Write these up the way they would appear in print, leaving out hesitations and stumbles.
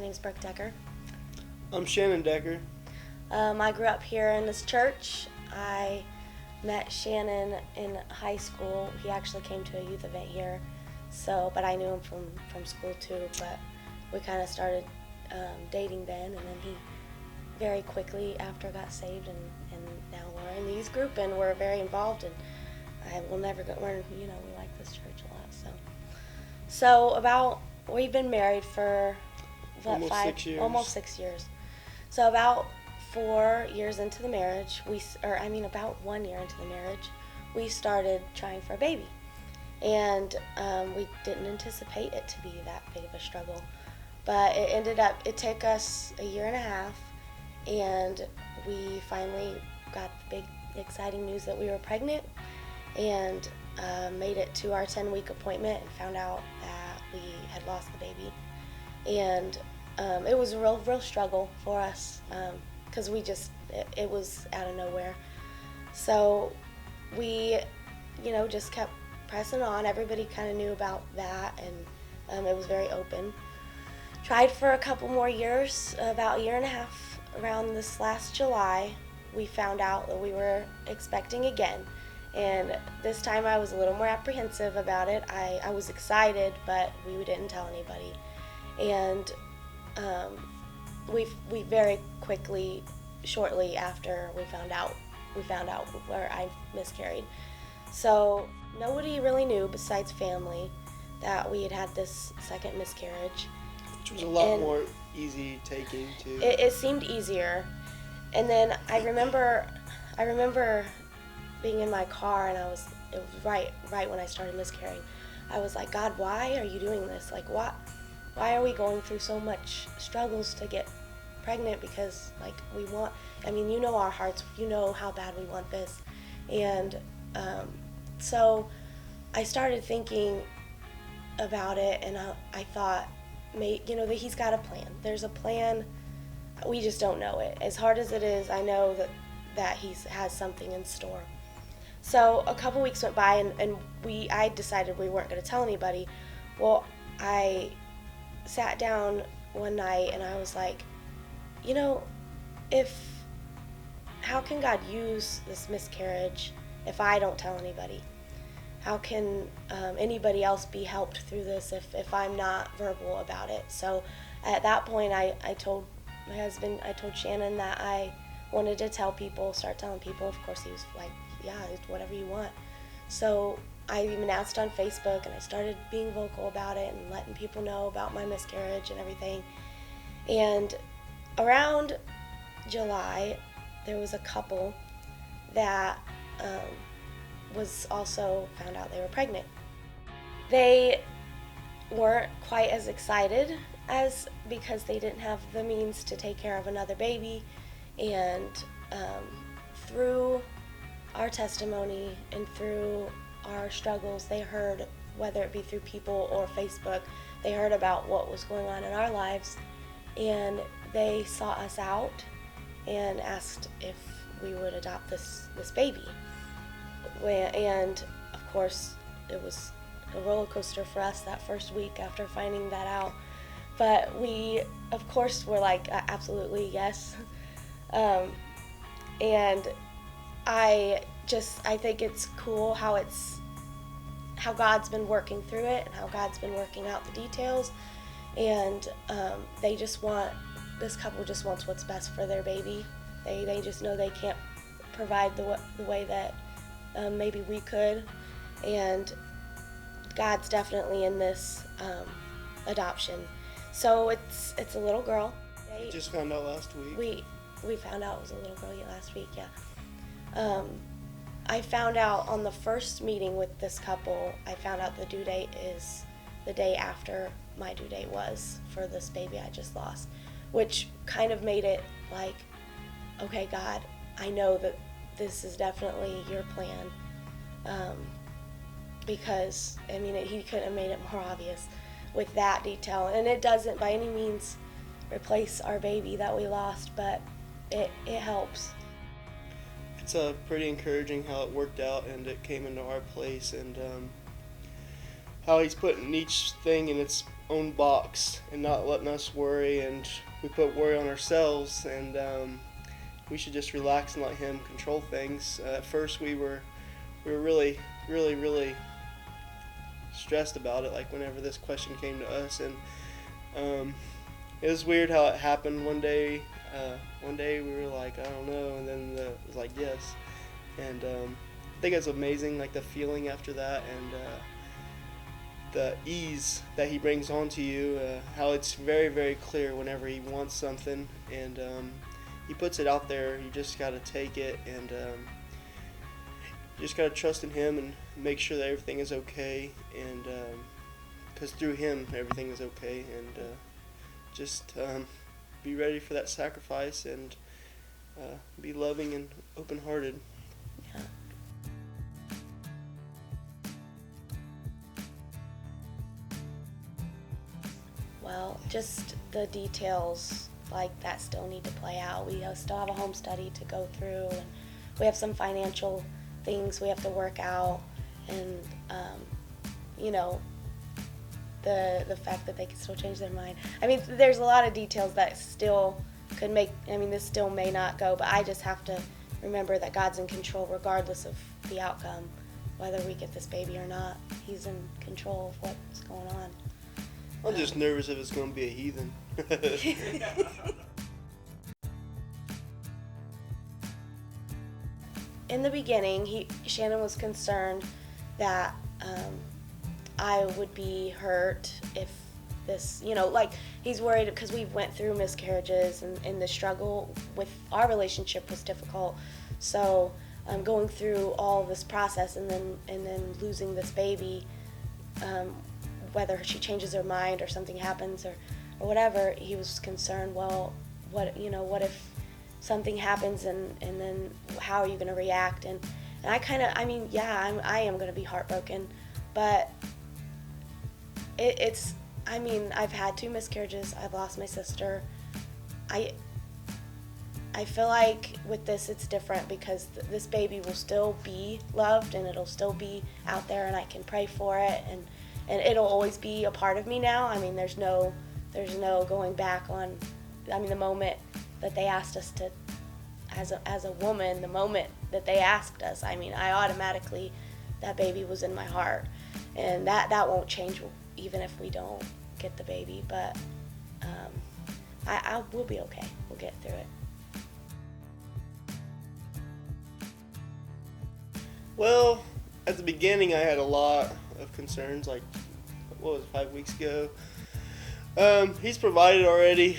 name's Brooke Decker. I'm Shannon Decker. I grew up here in this church. I met Shannon in high school. He actually came to a youth event here, but I knew him from school too. But we kind of started dating then, and then he very quickly after got saved, and now we're in the youth group and we're very involved. And I will never go. We like this church a lot. We've been married for Almost 6 years. Almost 6 years. So about 4 years into the marriage, about 1 year into the marriage, we started trying for a baby. And we didn't anticipate it to be that big of a struggle. But it took us a year and a half, and we finally got the big, exciting news that we were pregnant, and made it to our 10-week appointment and found out that we had lost the baby. And it was a real struggle for us because it was out of nowhere. So we, just kept pressing on. Everybody kind of knew about that, and it was very open. Tried for a couple more years, about a year and a half. Around this last July, we found out that we were expecting again. And this time I was a little more apprehensive about it. I was excited, but we didn't tell anybody. And we very quickly, shortly after we found out where I miscarried. So nobody really knew besides family that we had this second miscarriage. Which was a lot more easy taking too. It seemed easier. And then I remember being in my car, and it was right when I started miscarrying. I was like, God, why are you doing this? Like, why are we going through so much struggles to get pregnant? Because we want, you know our hearts, you know how bad we want this. And so I started thinking about it, and I thought, that he's got a plan. There's a plan. We just don't know it. As hard as it is, I know that he has something in store. So a couple weeks went by, and I decided we weren't going to tell anybody. Well, I sat down one night and I was like, how can God use this miscarriage if I don't tell anybody? How can anybody else be helped through this if I'm not verbal about it? So at that point, I told my husband, I told Shannon that I wanted to start telling people. Of course, he was like, yeah, it's whatever you want. So I even announced on Facebook, and I started being vocal about it and letting people know about my miscarriage and everything. And around July, there was a couple that was also found out they were pregnant. They weren't quite as excited because they didn't have the means to take care of another baby, and through our testimony and through our struggles, they heard, whether it be through people or Facebook, they heard about what was going on in our lives, and they sought us out and asked if we would adopt this baby. And of course, it was a roller coaster for us that first week after finding that out. But we, of course, were like, absolutely yes. And I think it's cool how God's been working through it, and how God's been working out the details. And this couple just wants what's best for their baby. They just know they can't provide the way that maybe we could. And God's definitely in this adoption. So it's a little girl. We just found out last week. We found out it was a little girl last week, yeah. I found out on the first meeting with this couple, I found out the due date is the day after my due date was for this baby I just lost, which kind of made it like, okay, God, I know that this is definitely your plan, because, he couldn't have made it more obvious with that detail. And it doesn't by any means replace our baby that we lost, but it helps. It's pretty encouraging how it worked out and it came into our place, and how he's putting each thing in its own box and not letting us worry, and we put worry on ourselves, and we should just relax and let him control things. At first we were really stressed about it, like whenever this question came to us, and it was weird how it happened. One day we were like, I don't know, and then it was like, yes. And I think it's amazing, like the feeling after that, and the ease that he brings onto you, how it's very clear whenever he wants something, and he puts it out there. You just got to take it, and you just got to trust in him and make sure that everything is okay, and because through him everything is okay, and just be ready for that sacrifice, and be loving and open-hearted. Yeah. Well, just the details like that still need to play out. We still have a home study to go through, and we have some financial things we have to work out, and the fact that they can still change their mind. I mean, there's a lot of details that still could make, this still may not go, but I just have to remember that God's in control regardless of the outcome, whether we get this baby or not. He's in control of what's going on. I'm just nervous if it's going to be a heathen. In the beginning, Shannon was concerned that I would be hurt if this, he's worried because we went through miscarriages, and the struggle with our relationship was difficult. So going through all this process and then losing this baby, whether she changes her mind or something happens or whatever, he was concerned, well, what if something happens, and then how are you going to react? And I kind of, I am going to be heartbroken, but I've had 2 miscarriages. I've lost my sister. I feel like with this it's different because this baby will still be loved, and it'll still be out there, and I can pray for it, and it'll always be a part of me now. There's no going back on, the moment that they asked us to, as a woman, the moment that they asked us, I automatically, that baby was in my heart, and that won't change even if we don't get the baby, but we'll be okay. We'll get through it. Well, at the beginning I had a lot of concerns, like, 5 weeks ago? He's provided already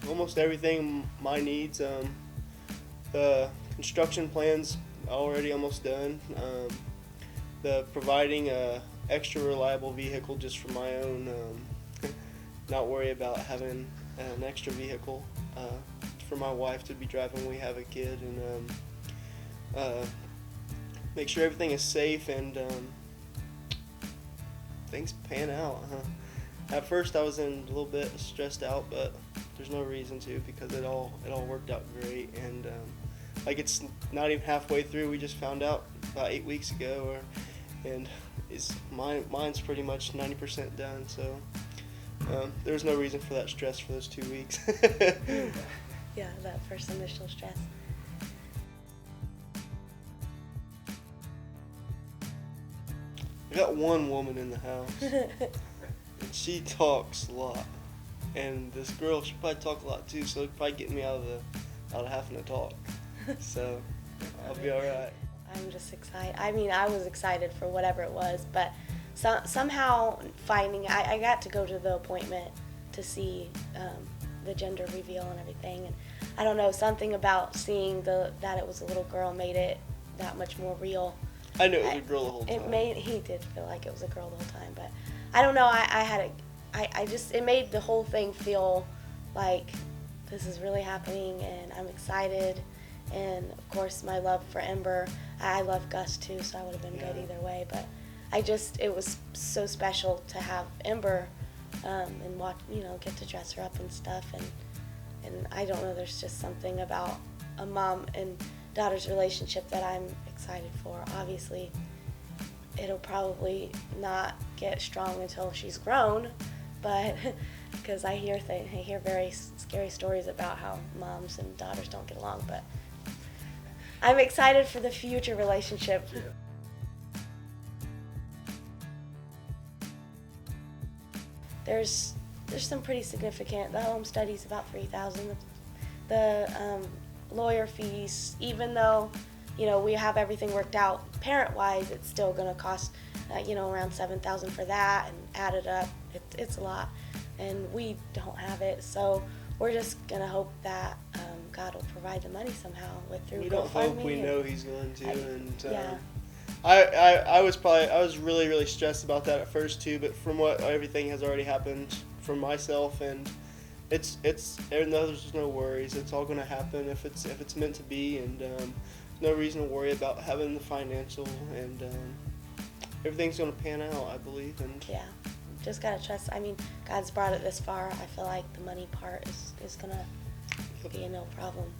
almost everything my needs. The construction plan's already almost done. The providing a extra reliable vehicle just for my own, not worry about having an extra vehicle for my wife to be driving when we have a kid, and make sure everything is safe, and things pan out. At first I was a little bit stressed out, but there's no reason to, because it all worked out great, and it's not even halfway through. We just found out about 8 weeks ago, and mine's pretty much 90% done, so there's no reason for that stress for those 2 weeks. Yeah, that first initial stress. I got one woman in the house, and she talks a lot, and this girl, she probably talk a lot too, so it'll probably get me out of having to talk, so I'll be alright. I'm just excited. I was excited for whatever it was, but somehow I got to go to the appointment to see the gender reveal and everything, and I don't know, something about seeing that it was a little girl made it that much more real. I knew it was a girl the whole time. He did feel like it was a girl the whole time, but I don't know, it made the whole thing feel like this is really happening, and I'm excited, and of course my love for Ember. I love Gus too, so I would have been good either way, but it was so special to have Ember, and watch, get to dress her up and stuff, and I don't know, there's just something about a mom and daughter's relationship that I'm excited for. Obviously, it'll probably not get strong until she's grown, but because I hear very scary stories about how moms and daughters don't get along, but I'm excited for the future relationship. Yeah. There's some pretty significant. The home study's about $3,000. The lawyer fees, even though we have everything worked out parent-wise, it's still going to cost around $7,000 for that, and added up, it's a lot, and we don't have it, so we're just going to hope that God will provide the money somehow through GoFundMe. We don't hope, we know He's going to, and yeah. I was really, really stressed about that at first too, but from what everything has already happened for myself, and there's no worries. It's all going to happen if it's meant to be, and no reason to worry about having the financial, and everything's going to pan out, I believe. And yeah, just gotta trust. I mean, God's brought it this far. I feel like the money part is gonna be a no problem.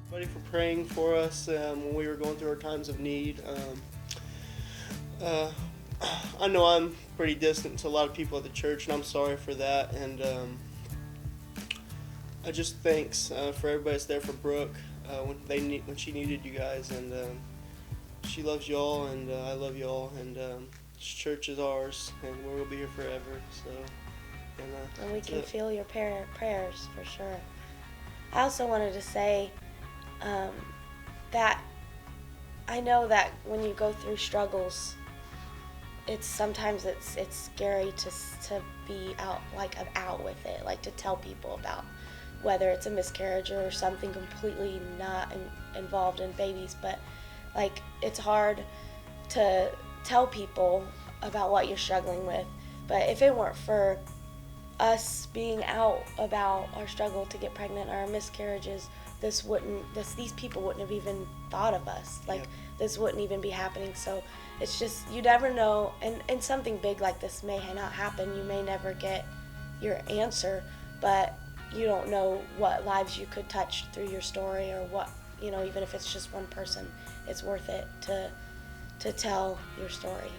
Everybody for praying for us when we were going through our times of need. I know I'm pretty distant to a lot of people at the church, and I'm sorry for that. And I just thanks for everybody that's there for Brooke when she needed you guys, and she loves y'all, and I love y'all, and this church is ours, and we're gonna be here forever. So, and we can feel your prayers for sure. I also wanted to say that I know that when you go through struggles, sometimes it's scary to be out with it, like to tell people about whether it's a miscarriage or something completely not involved in babies, but like it's hard to tell people about what you're struggling with. But if it weren't for us being out about our struggle to get pregnant or our miscarriages, these people wouldn't have even thought of us. Like, this wouldn't even be happening. So it's just, you never know, and something big like this may not happen. You may never get your answer, but you don't know what lives you could touch through your story, or what, even if it's just one person, it's worth it to tell your story.